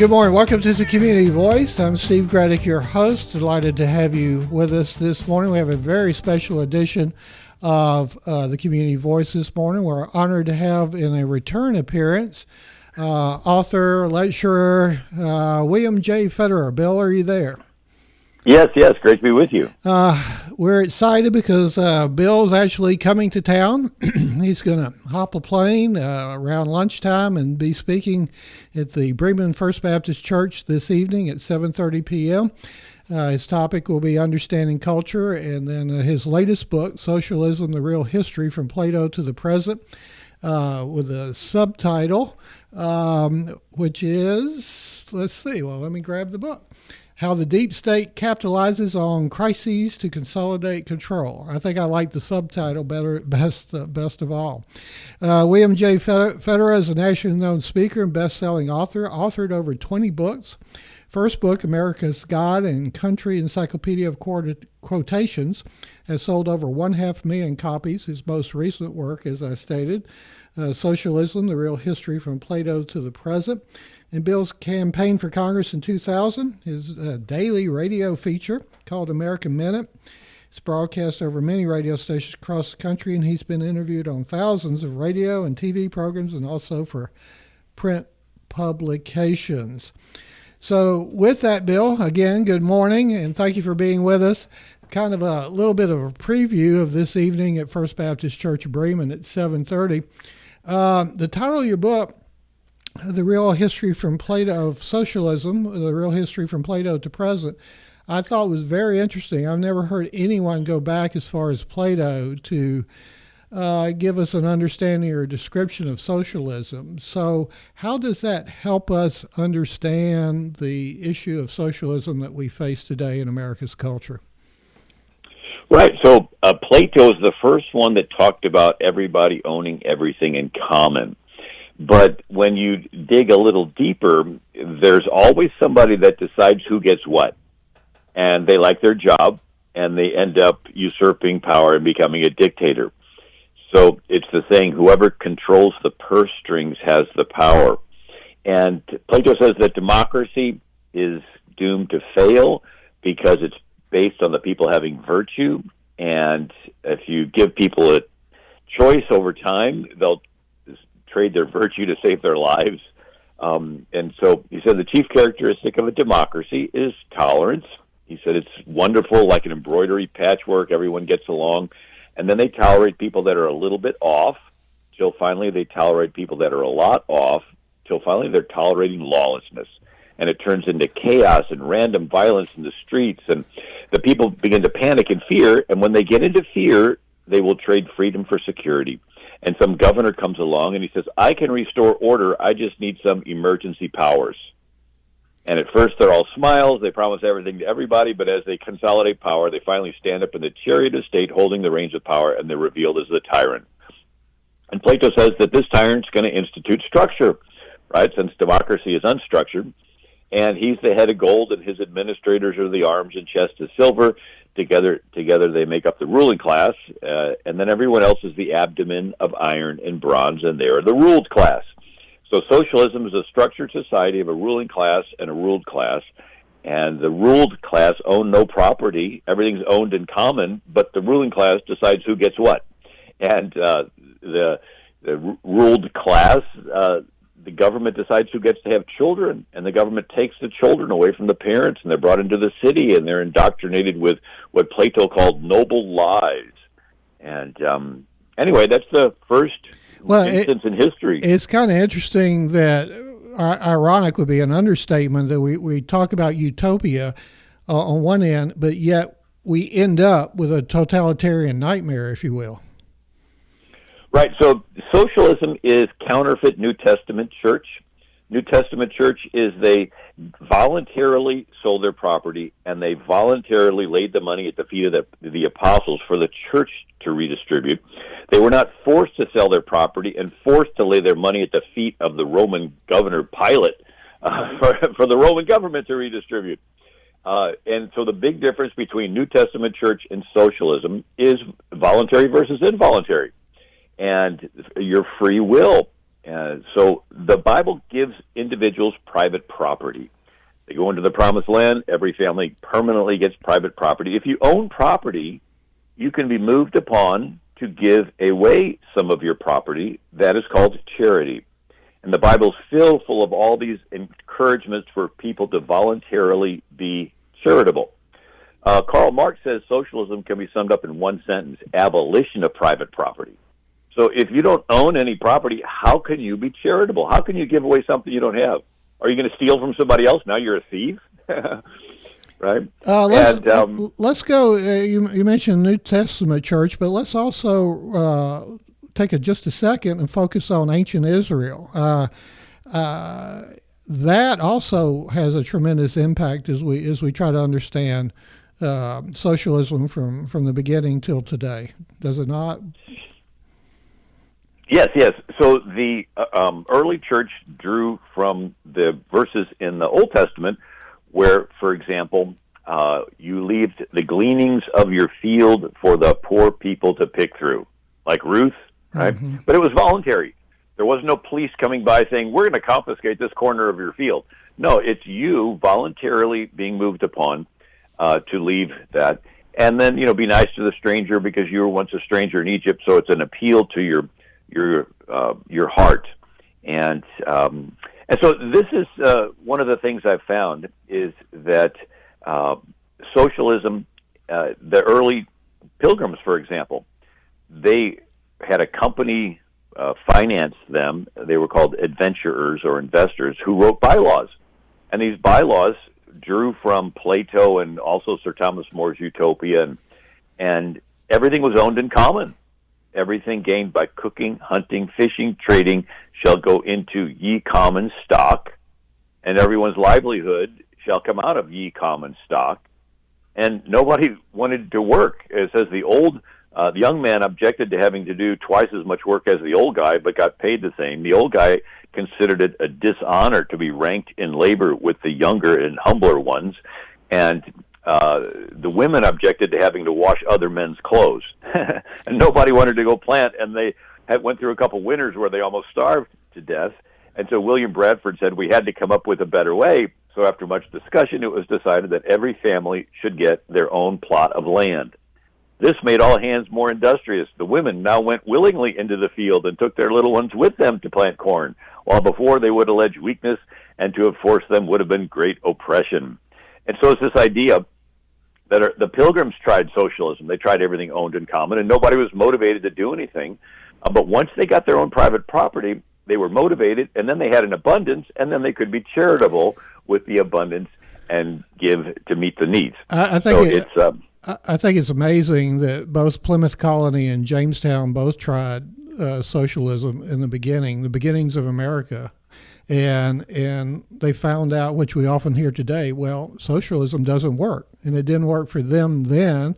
Good morning. Welcome to the Community Voice. I'm Steve Gradick, your host. Delighted to have you with us this morning. We have a very special edition of the Community Voice this morning. We're honored to have in a return appearance author, lecturer, William J. Federer. Bill, are you there? Yes. Great to be with you. We're excited because Bill's actually coming to town. He's going to hop a plane around lunchtime and be speaking at the Bremen First Baptist Church this evening at 7:30 p.m. His topic will be Understanding Culture, and then his latest book, Socialism, The Real History from Plato to the Present, with a subtitle, which is, let me grab the book. How the Deep State Capitalizes on Crises to Consolidate Control. I think I like the subtitle best of all. William J. Federer is a nationally known speaker and best-selling author, authored over 20 books. First book, America's God and Country Encyclopedia of Quotations, has sold over 500,000 copies. His most recent work, as I stated, Socialism, The Real History from Plato to the Present. In Bill's campaign for Congress in 2000, his daily radio feature called American Minute. It's broadcast over many radio stations across the country, and he's been interviewed on thousands of radio and TV programs and also for print publications. So with that, Bill, again, good morning, and thank you for being with us. Kind of a little bit of a preview of this evening at First Baptist Church of Bremen at 7:30. The title of your book, The Real History from Plato of Socialism, The Real History from Plato to Present, I thought was very interesting. I've never heard anyone go back as far as Plato to give us an understanding or description of socialism. So how does that help us understand the issue of socialism that we face today in America's culture? Right. So Plato is the first one that talked about everybody owning everything in common. But when you dig a little deeper, there's always somebody that decides who gets what. And they like their job, and they end up usurping power and becoming a dictator. So it's the saying, whoever controls the purse strings has the power. And Plato says that democracy is doomed to fail because it's based on the people having virtue. And if you give people a choice over time, they'll trade their virtue to save their lives. And so he said the chief characteristic of a democracy is tolerance. He said it's wonderful, like an embroidery patchwork, everyone gets along. And then they tolerate people that are a little bit off, till finally they tolerate people that are a lot off, till finally they're tolerating lawlessness. And it turns into chaos and random violence in the streets, and the people begin to panic and fear, and when they get into fear, they will trade freedom for security. And some governor comes along and he says, I can restore order, I just need some emergency powers. And at first they're all smiles, they promise everything to everybody, but as they consolidate power, they finally stand up in the chariot of state holding the reins of power, and they're revealed as the tyrant. And Plato says that this tyrant's going to institute structure, right, since democracy is unstructured. And he's the head of gold, and his administrators are the arms and chest of silver. Together they make up the ruling class, and then everyone else is the abdomen of iron and bronze, and they are the ruled class. So socialism is a structured society of a ruling class and a ruled class, and the ruled class own no property. Everything's owned in common, but the ruling class decides who gets what. And the ruled class, the government decides who gets to have children, and the government takes the children away from the parents, and they're brought into the city, and they're indoctrinated with what Plato called noble lies. And anyway, that's the first instance in history. It's kind of interesting that, ironic would be an understatement, that we talk about utopia on one end, but yet we end up with a totalitarian nightmare, if you will. Right, so socialism is counterfeit New Testament church. New Testament church is they voluntarily sold their property, and they voluntarily laid the money at the feet of the apostles for the church to redistribute. They were not forced to sell their property and forced to lay their money at the feet of the Roman governor Pilate for the Roman government to redistribute. And so the big difference between New Testament church and socialism is voluntary versus involuntary. And your free will. So the Bible gives individuals private property. They go into the promised land, every family permanently gets private property. If you own property, you can be moved upon to give away some of your property. That is called charity. And the Bible's filled full of all these encouragements for people to voluntarily be charitable. Karl Marx says socialism can be summed up in one sentence: abolition of private property. So if you don't own any property, how can you be charitable? How can you give away something you don't have? Are you going to steal from somebody else? Now you're a thief? Right? Let's go. You mentioned New Testament church, but let's also take just a second and focus on ancient Israel. That also has a tremendous impact as we try to understand socialism from the beginning till today. Does it not? Yes. So the early church drew from the verses in the Old Testament where, for example, you leave the gleanings of your field for the poor people to pick through, like Ruth, right? Mm-hmm. But it was voluntary. There was no police coming by saying, we're going to confiscate this corner of your field. No, it's you voluntarily being moved upon to leave that. And then, be nice to the stranger because you were once a stranger in Egypt, so it's an appeal to your heart. And so this is one of the things I've found is that socialism, the early pilgrims, for example, they had a company finance them. They were called adventurers or investors who wrote bylaws. And these bylaws drew from Plato and also Sir Thomas More's Utopia, and everything was owned in common. Everything gained by cooking, hunting, fishing, trading shall go into ye common stock, and everyone's livelihood shall come out of ye common stock. And nobody wanted to work. It says the young man objected to having to do twice as much work as the old guy, but got paid the same. The old guy considered it a dishonor to be ranked in labor with the younger and humbler ones, and the women objected to having to wash other men's clothes. And nobody wanted to go plant, and they went through a couple winters where they almost starved to death. And so William Bradford said we had to come up with a better way. So after much discussion, it was decided that every family should get their own plot of land. This made all hands more industrious. The women now went willingly into the field and took their little ones with them to plant corn, while before they would allege weakness, and to have forced them would have been great oppression. And so it's this idea that the Pilgrims tried socialism. They tried everything owned in common, and nobody was motivated to do anything. But once they got their own private property, they were motivated, and then they had an abundance, and then they could be charitable with the abundance and give to meet the needs. I think it's amazing that both Plymouth Colony and Jamestown both tried socialism in the beginnings of America. And they found out, which we often hear today, well, socialism doesn't work. And it didn't work for them then,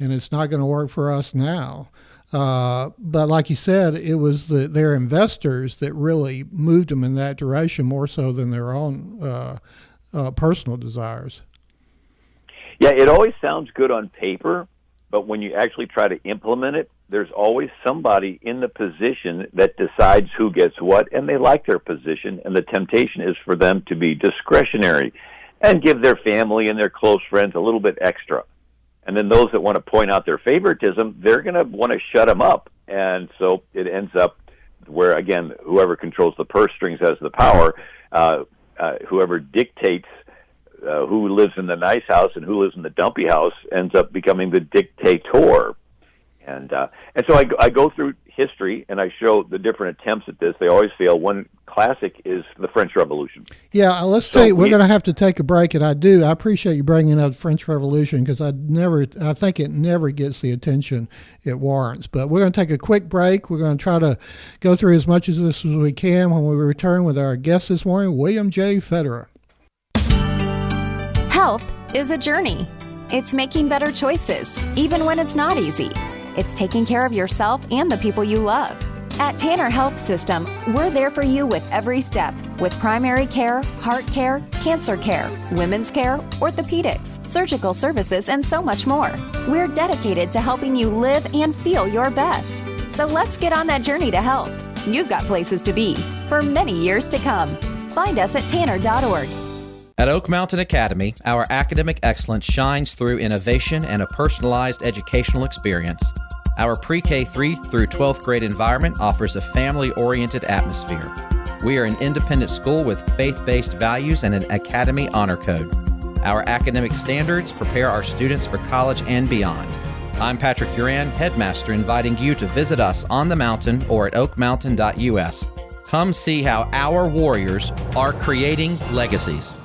and it's not going to work for us now. But like you said, it was their investors that really moved them in that direction more so than their own personal desires. Yeah, it always sounds good on paper, but when you actually try to implement it, there's always somebody in the position that decides who gets what, and they like their position, and the temptation is for them to be discretionary and give their family and their close friends a little bit extra. And then those that want to point out their favoritism, they're going to want to shut them up. And so it ends up where, again, whoever controls the purse strings has the power. Whoever dictates who lives in the nice house and who lives in the dumpy house ends up becoming the dictator. And so I go through history and I show the different attempts at this. They always fail. One classic is the French Revolution. Yeah, we're going to have to take a break, and I appreciate you bringing up the French Revolution because I think it never gets the attention it warrants. But we're going to take a quick break. We're going to try to go through as much of this as we can when we return with our guest this morning, William J. Federer. Health is a journey. It's making better choices, even when it's not easy. It's taking care of yourself and the people you love. At Tanner Health System, we're there for you with every step, with primary care, heart care, cancer care, women's care, orthopedics, surgical services, and so much more. We're dedicated to helping you live and feel your best. So let's get on that journey to health. you've got places to be for many years to come. Find us at tanner.org. At Oak Mountain Academy, our academic excellence shines through innovation and a personalized educational experience. Our pre-K 3 through 12th grade environment offers a family-oriented atmosphere. We are an independent school with faith-based values and an Academy Honor Code. Our academic standards prepare our students for college and beyond. I'm Patrick Duran, headmaster, inviting you to visit us on the mountain or at oakmountain.us. Come see how our warriors are creating legacies.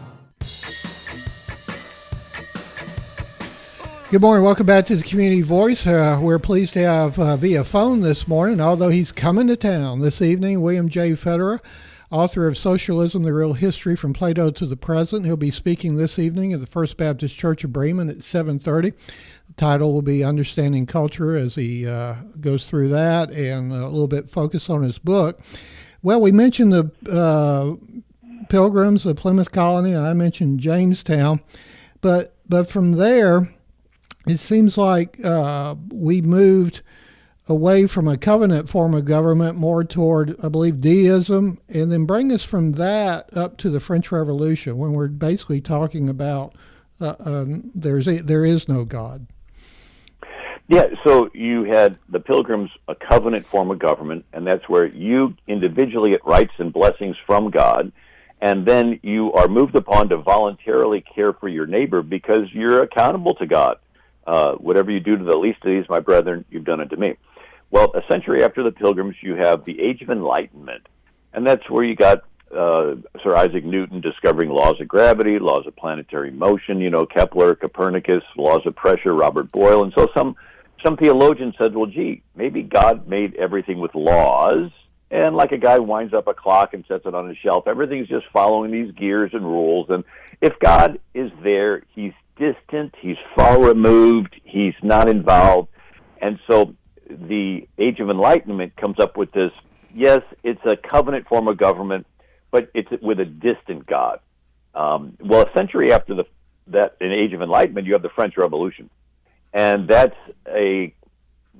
Good morning. Welcome back to the Community Voice. We're pleased to have via phone this morning, although he's coming to town this evening, William J. Federer, author of Socialism, the Real History from Plato to the Present. He'll be speaking this evening at the First Baptist Church of Bremen at 7:30. The title will be Understanding Culture as he goes through that and a little bit focus on his book. Well, we mentioned the Pilgrims, the Plymouth Colony, and I mentioned Jamestown. But from there, it seems like we moved away from a covenant form of government more toward, I believe, deism, and then bring us from that up to the French Revolution when we're basically talking about there is no God. Yeah, so you had the Pilgrims, a covenant form of government, and that's where you individually get rights and blessings from God, and then you are moved upon to voluntarily care for your neighbor because you're accountable to God. Whatever you do to the least of these, my brethren, you've done it to me. Well, a century after the Pilgrims, you have the Age of Enlightenment, and that's where you got Sir Isaac Newton discovering laws of gravity, laws of planetary motion, Kepler, Copernicus, laws of pressure, Robert Boyle, and so some theologians said, well, gee, maybe God made everything with laws, and like a guy winds up a clock and sets it on a shelf, everything's just following these gears and rules, and if God is there, he's distant, he's far removed, he's not involved. And so the Age of Enlightenment comes up with this, yes, it's a covenant form of government, but it's with a distant God. Well, a century after that, in Age of Enlightenment, you have the French Revolution. And that's a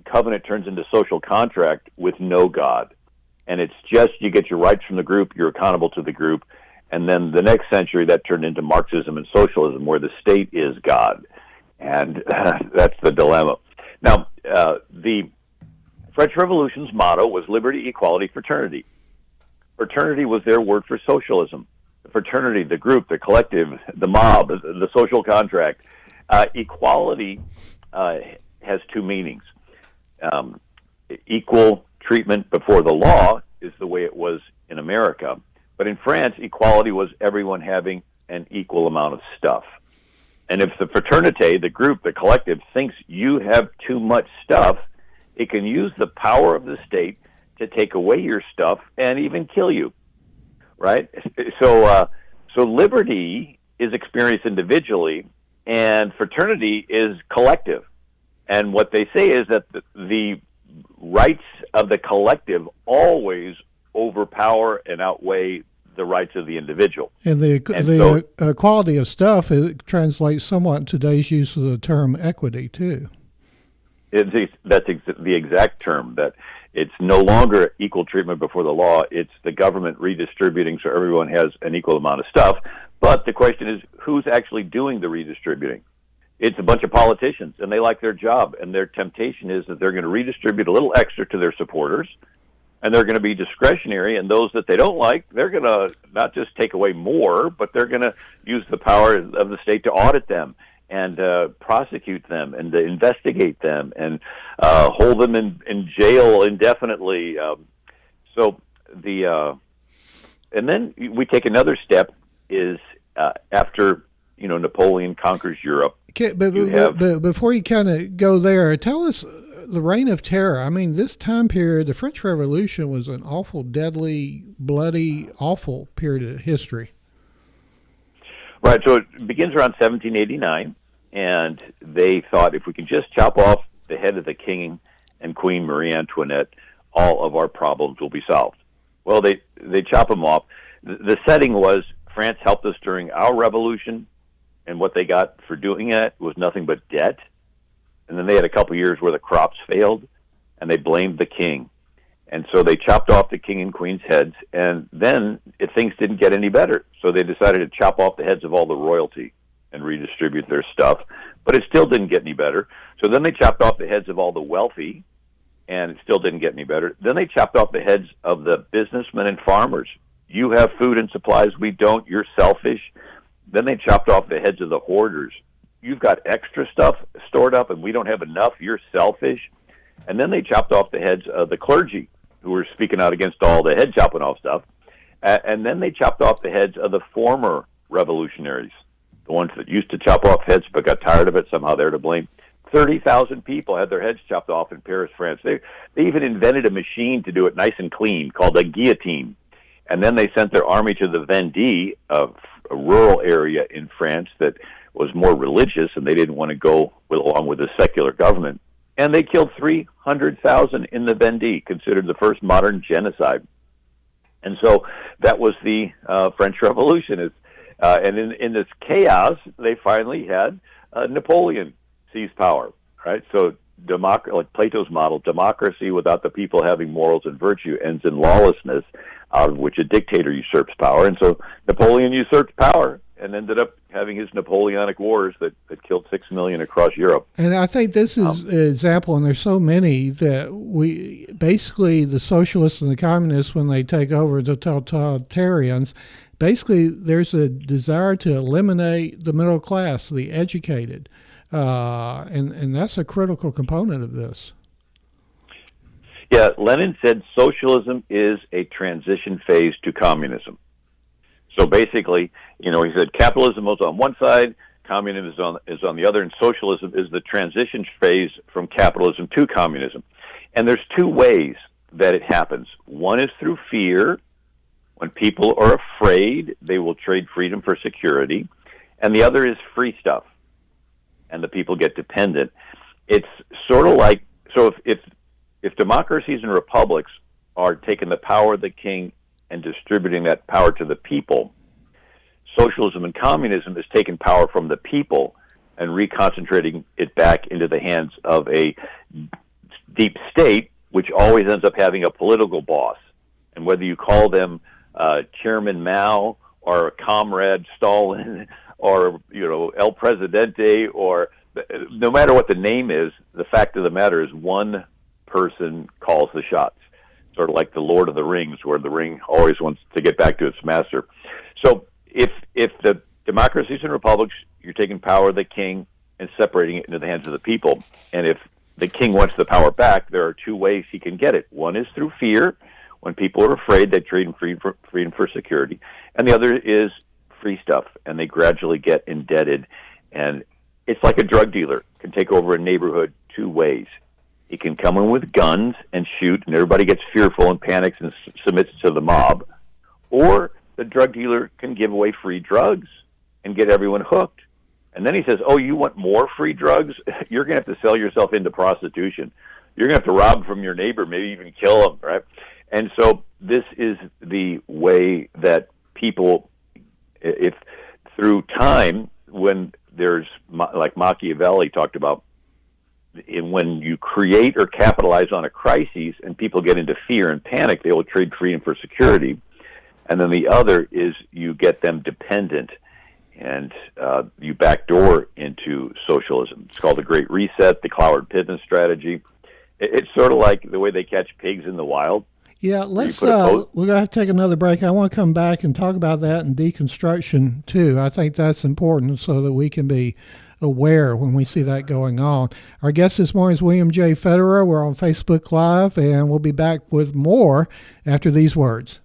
covenant turns into social contract with no God. And it's just you get your rights from the group, you're accountable to the group. And then the next century, that turned into Marxism and socialism, where the state is God. And that's the dilemma. Now, the French Revolution's motto was liberty, equality, fraternity. Fraternity was their word for socialism. The fraternity, the group, the collective, the mob, the social contract. Equality has two meanings. Equal treatment before the law is the way it was in America. But in France, equality was everyone having an equal amount of stuff. And if the fraternité, the group, the collective, thinks you have too much stuff, it can use the power of the state to take away your stuff and even kill you, right? So liberty is experienced individually, and fraternity is collective. And what they say is that the rights of the collective always overpower and outweigh the rights of the individual. And the quality of stuff, it translates somewhat in today's use of the term equity, too. That's the exact term, that it's no longer equal treatment before the law. It's the government redistributing so everyone has an equal amount of stuff. But the question is, who's actually doing the redistributing? It's a bunch of politicians, and they like their job, and their temptation is that they're going to redistribute a little extra to their supporters, and they're going to be discretionary, and those that they don't like, they're going to not just take away more, but they're going to use the power of the state to audit them and prosecute them and to investigate them and hold them in jail indefinitely. And then we take another step is after Napoleon conquers Europe. Okay, but before you kind of go there, tell us the Reign of Terror. I mean, this time period, the French Revolution was an awful, deadly, bloody, awful period of history. Right, so it begins around 1789, and they thought if we can just chop off the head of the king and Queen Marie Antoinette, all of our problems will be solved. Well, they chop them off. The setting was France helped us during our revolution, and what they got for doing it was nothing but debt. And then they had a couple years where the crops failed, and they blamed the king. And so they chopped off the king and queen's heads, and then things didn't get any better. So they decided to chop off the heads of all the royalty and redistribute their stuff, but it still didn't get any better. So then they chopped off the heads of all the wealthy, and it still didn't get any better. Then they chopped off the heads of the businessmen and farmers. You have food and supplies, we don't, you're selfish. Then they chopped off the heads of the hoarders. You've got extra stuff stored up, and we don't have enough, you're selfish. And then they chopped off the heads of the clergy, who were speaking out against all the head chopping off stuff. And then they chopped off the heads of the former revolutionaries, the ones that used to chop off heads but got tired of it. Somehow they're to blame. 30,000 people had their heads chopped off in Paris, France. They even invented a machine to do it nice and clean called a guillotine. And then they sent their army to the Vendée, a rural area in France that was more religious, and they didn't want to go along with the secular government. And they killed 300,000 in the Vendée, considered the first modern genocide. And so that was the French Revolution. And in this chaos, they finally had Napoleon seize power, right? So like Plato's model, democracy without the people having morals and virtue ends in lawlessness, out of which a dictator usurps power. And so Napoleon usurped power and ended up having his Napoleonic Wars that killed 6 million across Europe. And I think this is an example, and there's so many, that we basically, the socialists and the communists, when they take over, the totalitarians, basically there's a desire to eliminate the middle class, the educated. And that's a critical component of this. Yeah, Lenin said socialism is a transition phase to communism. So basically, he said capitalism is on one side, communism is on the other, and socialism is the transition phase from capitalism to communism. And there's two ways that it happens. One is through fear. When people are afraid, they will trade freedom for security. And the other is free stuff, and the people get dependent. It's sort of like, so if democracies and republics are taking the power of the king and distributing that power to the people, socialism and communism is taking power from the people and reconcentrating it back into the hands of a deep state, which always ends up having a political boss. And whether you call them Chairman Mao or Comrade Stalin or El Presidente, or no matter what the name is, the fact of the matter is one person calls the shots. Sort of like the Lord of the Rings, where the ring always wants to get back to its master. So if the democracies and republics, you're taking power of the king and separating it into the hands of the people, and if the king wants the power back, there are two ways he can get it. One is through fear. When people are afraid, they trade freedom for security. And the other is free stuff, and they gradually get indebted. And it's like a drug dealer can take over a neighborhood two ways. He can come in with guns and shoot, and everybody gets fearful and panics and submits to the mob. Or the drug dealer can give away free drugs and get everyone hooked. And then he says, oh, you want more free drugs? You're going to have to sell yourself into prostitution. You're going to have to rob from your neighbor, maybe even kill him, right? And so this is the way that people, if through time, when there's, like Machiavelli talked about, when you create or capitalize on a crisis and people get into fear and panic, they will trade freedom for security. And then the other is you get them dependent, and you backdoor into socialism. It's called the Great Reset, the Cloward Pittman strategy. It's sort of like the way they catch pigs in the wild. Yeah, we're going to have to take another break. I want to come back and talk about that and deconstruction, too. I think that's important so that we can be aware when we see that going on. Our guest this morning is William J. Federer. We're on Facebook Live, and we'll be back with more after these words.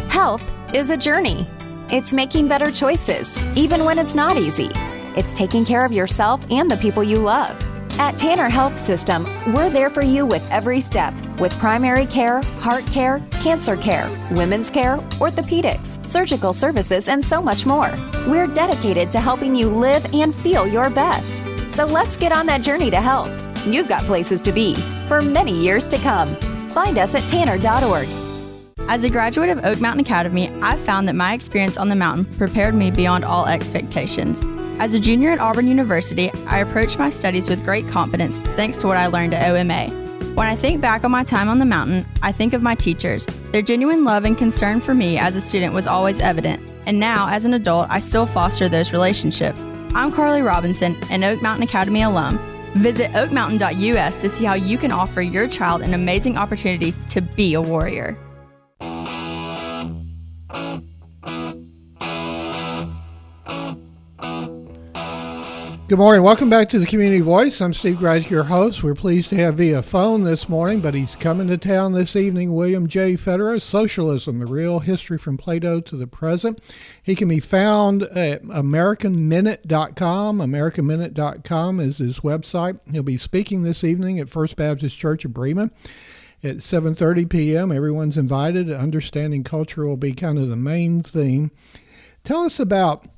Health is a journey. It's making better choices, even when it's not easy. It's taking care of yourself and the people you love. At Tanner Health System, we're there for you with every step, with primary care, heart care, cancer care, women's care, orthopedics, surgical services, and so much more. We're dedicated to helping you live and feel your best. So let's get on that journey to health. You've got places to be for many years to come. Find us at tanner.org. As a graduate of Oak Mountain Academy, I've found that my experience on the mountain prepared me beyond all expectations. As a junior at Auburn University, I approached my studies with great confidence thanks to what I learned at OMA. When I think back on my time on the mountain, I think of my teachers. Their genuine love and concern for me as a student was always evident, and now, as an adult, I still foster those relationships. I'm Carly Robinson, an Oak Mountain Academy alum. Visit oakmountain.us to see how you can offer your child an amazing opportunity to be a warrior. Good morning. Welcome back to the Community Voice. I'm Steve Greig, your host. We're pleased to have via phone this morning, but he's coming to town this evening, William J. Federer, Socialism, the Real History from Plato to the Present. He can be found at AmericanMinute.com. AmericanMinute.com is his website. He'll be speaking this evening at First Baptist Church of Bremen at 7:30 p.m. Everyone's invited. Understanding culture will be kind of the main theme. Tell us about,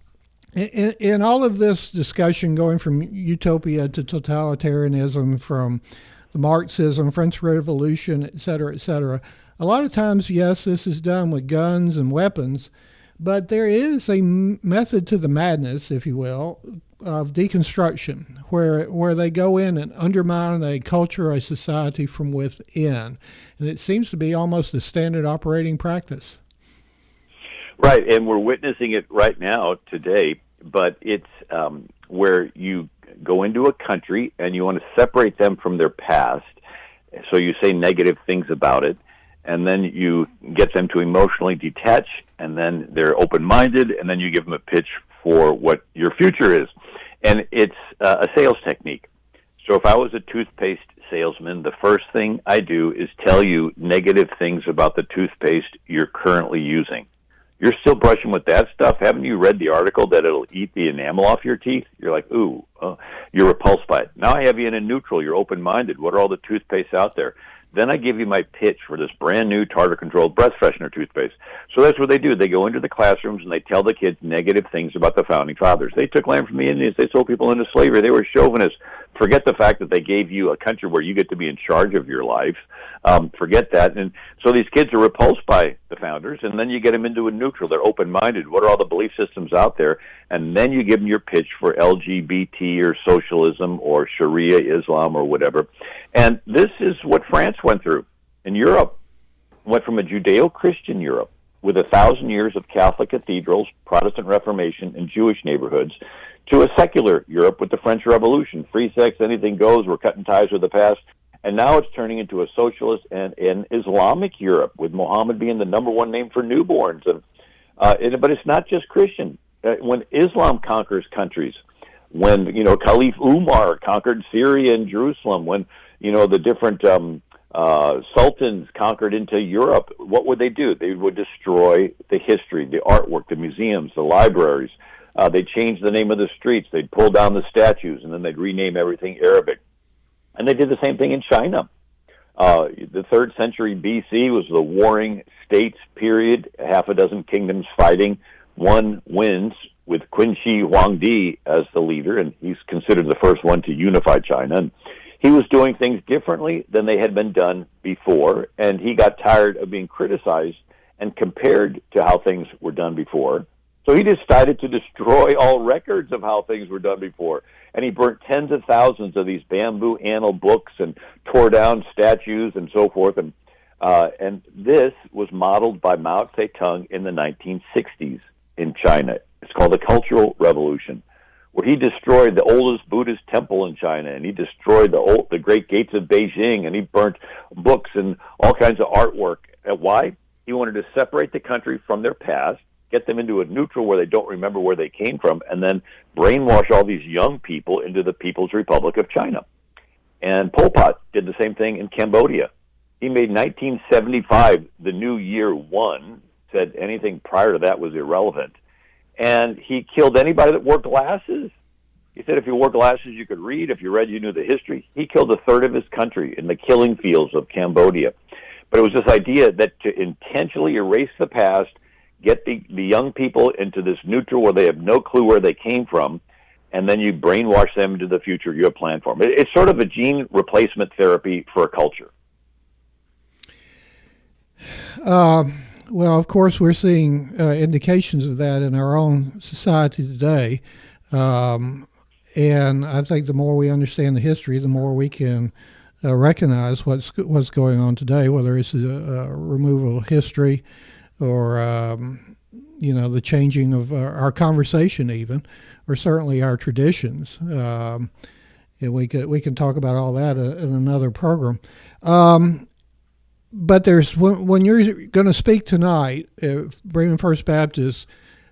in all of this discussion going from utopia to totalitarianism, from the Marxism, French Revolution, et cetera, a lot of times, yes, this is done with guns and weapons, but there is a method to the madness, if you will, of deconstruction, where they go in and undermine a culture, a society from within. And it seems to be almost a standard operating practice. Right, and we're witnessing it right now today, but it's where you go into a country and you want to separate them from their past, so you say negative things about it, and then you get them to emotionally detach, and then they're open-minded, and then you give them a pitch for what your future is. And it's a sales technique. So if I was a toothpaste salesman, the first thing I do is tell you negative things about the toothpaste you're currently using. You're still brushing with that stuff. Haven't you read the article that it'll eat the enamel off your teeth? You're like, ooh, you're repulsed by it. Now I have you in a neutral. You're open-minded. What are all the toothpastes out there? Then I give you my pitch for this brand new tartar-controlled breath freshener toothpaste. So that's what they do. They go into the classrooms and they tell the kids negative things about the founding fathers. They took land from the Indians. They sold people into slavery. They were chauvinists. Forget the fact that they gave you a country where you get to be in charge of your life. Forget that. And so these kids are repulsed by the founders, and then you get them into a neutral. They're open-minded. What are all the belief systems out there? And then you give them your pitch for LGBT or socialism or Sharia Islam or whatever. And this is what France went through in Europe. Went from a Judeo-Christian Europe with 1,000 years of Catholic cathedrals, Protestant Reformation, and Jewish neighborhoods, to a secular Europe with the French Revolution. Free sex, anything goes, we're cutting ties with the past. And now it's turning into a socialist and an Islamic Europe, with Muhammad being the number one name for newborns. But it's not just Christian. When Islam conquers countries, when Caliph Umar conquered Syria and Jerusalem, when the different sultans conquered into Europe, what would they do? They would destroy the history, the artwork, the museums, the libraries. They'd change the name of the streets. They'd pull down the statues, and then they'd rename everything Arabic. And they did the same thing in China. The 3rd century BC was the warring states period, half a dozen kingdoms fighting. One wins with Qin Shi Huangdi as the leader, and he's considered the first one to unify China. And he was doing things differently than they had been done before, and he got tired of being criticized and compared to how things were done before. So he decided to destroy all records of how things were done before. And he burnt tens of thousands of these bamboo annal books and tore down statues and so forth. And this was modeled by Mao Zedong in the 1960s in China. It's called the Cultural Revolution, where he destroyed the oldest Buddhist temple in China, and he destroyed the Great Gates of Beijing, and he burnt books and all kinds of artwork. And why? He wanted to separate the country from their past, get them into a neutral where they don't remember where they came from, and then brainwash all these young people into the People's Republic of China. And Pol Pot did the same thing in Cambodia. He made 1975 the new year one, said anything prior to that was irrelevant, and he killed anybody that wore glasses. He said if you wore glasses, you could read. If you read, you knew the history. He killed a third of his country in the killing fields of Cambodia. But it was this idea that to intentionally erase the past, get the young people into this neutral where they have no clue where they came from, and then you brainwash them into the future you have planned for them. It's sort of a gene replacement therapy for a culture. Well, of course, we're seeing indications of that in our own society today. And I think the more we understand the history, the more we can recognize what's going on today, whether it's a removal of history or the changing of our conversation, even, or certainly our traditions. And we can talk about all that in another program. But when you're going to speak tonight at Bremen First Baptist,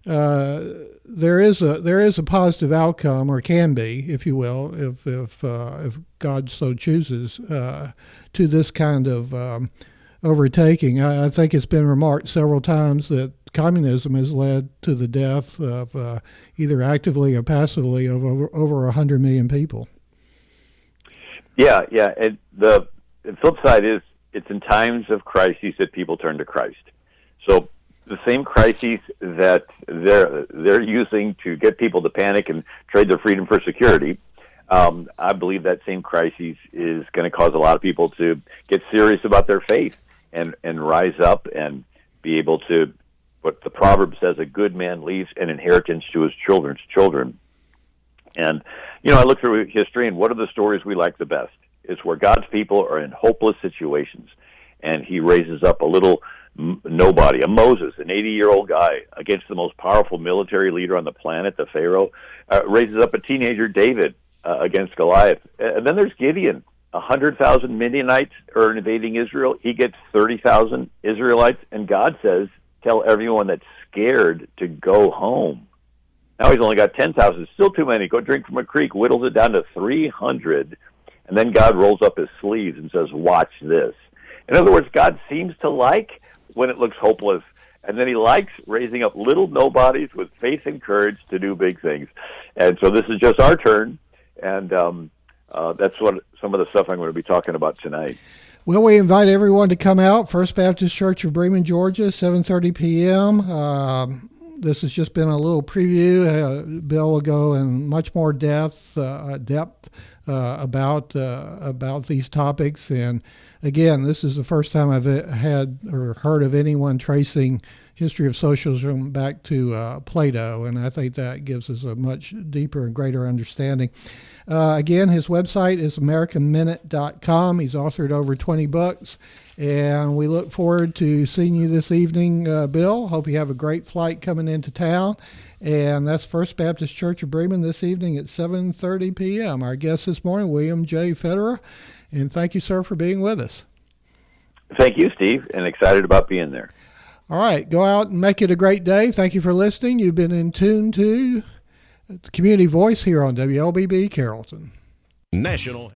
there is a positive outcome, or can be, if you will, if God so chooses, to this kind of overtaking. I think it's been remarked several times that communism has led to the death of either actively or passively of over 100 million people. Yeah. And the flip side is it's in times of crises that people turn to Christ. So the same crises that they're using to get people to panic and trade their freedom for security, I believe that same crisis is going to cause a lot of people to get serious about their faith and rise up and be able to, what the proverb says, a good man leaves an inheritance to his children's children. And, I look through history, and what are the stories we like the best? It's where God's people are in hopeless situations, and he raises up a little nobody, a Moses, an 80-year-old guy, against the most powerful military leader on the planet, the Pharaoh, raises up a teenager, David, against Goliath. And then there's Gideon. 100,000 Midianites are invading Israel. He gets 30,000 Israelites, and God says, tell everyone that's scared to go home. Now he's only got 10,000. Still too many. Go drink from a creek. Whittles it down to 300. And then God rolls up his sleeves and says, watch this. In other words, God seems to like when it looks hopeless. And then he likes raising up little nobodies with faith and courage to do big things. And so this is just our turn. And that's what some of the stuff I'm going to be talking about tonight. Well, we invite everyone to come out. First Baptist Church of Bremen, Georgia, 7:30 p.m. This has just been a little preview. Bill will go in much more depth about these topics. And again, this is the first time I've had or heard of anyone tracing history of socialism back to Plato, and I think that gives us a much deeper and greater understanding. Again, his website is AmericanMinute.com. He's authored over 20 books, and we look forward to seeing you this evening, Bill. Hope you have a great flight coming into town. And that's First Baptist Church of Bremen this evening at 7:30 p.m. Our guest this morning, William J. Federer, and thank you, sir, for being with us. Thank you, Steve, and excited about being there. All right, go out and make it a great day. Thank you for listening. You've been in tune to the Community Voice here on WLBB Carrollton. National